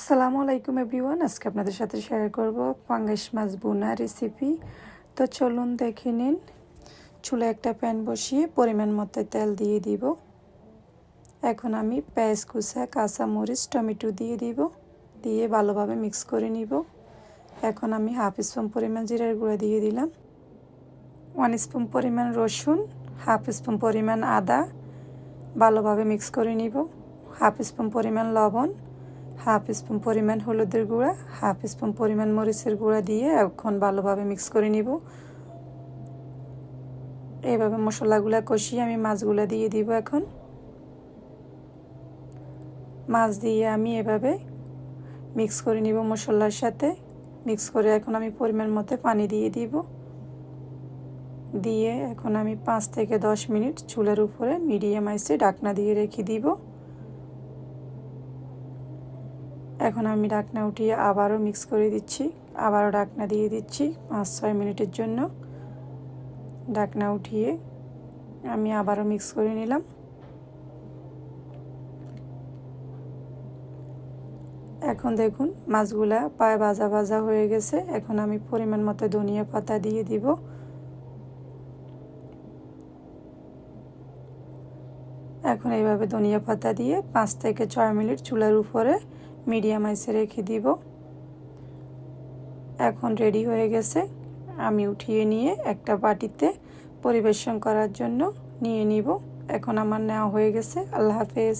আসসালামু আলাইকুম এভরিওয়ান। আজকে আপনাদের সাথে শেয়ার করব পাঙ্গাস মাছ ভুনা রেসিপি। তো চলুন দেখে নিন। চুলায় একটা প্যান বসিয়ে পরিমাণ মতো তেল দিয়ে দিব। এখন আমি পেঁয়াজ কুচা, কাঁচামরিচ, টমেটো দিয়ে দিব। দিয়ে ভালোভাবে মিক্স করে নিব। এখন আমি হাফ স্পুন পরিমাণ জিরার গুঁড়া দিয়ে দিলাম, 1 স্পুন পরিমাণ রসুন, হাফ স্পুন পরিমাণ আদা ভালোভাবে মিক্স করে নিব। হাফ স্পুন পরিমাণ লবণ, হাফ স্পুন পরিমাণ হলুদের গুঁড়া, হাফ স্পুন পরিমাণ মরিচের গুঁড়া দিয়ে এখন ভালোভাবে মিক্স করে নিব। এইভাবে মশলাগুলো কষিয়ে আমি মাছগুলো দিয়ে দিব। এখন মাছ দিয়ে আমি এভাবে মিক্স করে নিব মশলার সাথে। মিক্স করে এখন আমি পরিমাণ মতো পানি দিয়ে দিব। দিয়ে এখন আমি 5 থেকে 10 মিনিট চুলার উপরে মিডিয়াম আঁচে ঢাকনা দিয়ে রেখে দিব। এখন আমি ঢাকনা উঠিয়ে আবারও মিক্স করে দিচ্ছি। আবারও ঢাকনা দিয়ে দিচ্ছি 5-6 মিনিটের জন্য। ঢাকনা উঠিয়ে আমি আবারও মিক্স করে নিলাম। এখন দেখুন মাছগুলা প্রায় ভাজা ভাজা হয়ে গেছে। এখন আমি পরিমাণ মতো ধনিয়া পাতা দিয়ে দিব। এখন এইভাবে ধনিয়া পাতা দিয়ে 5 থেকে 6 মিনিট চুলার উপরে মিডিয়াম আঁচে রেখে দিব। এখন রেডি হয়ে গেছে। আমি উঠিয়ে নিয়ে একটা বাটিতে পরিবেশন করার জন্য নিয়ে নিব। এখন আমার নেওয়া হয়ে গেছে। আল্লাহ হাফেজ।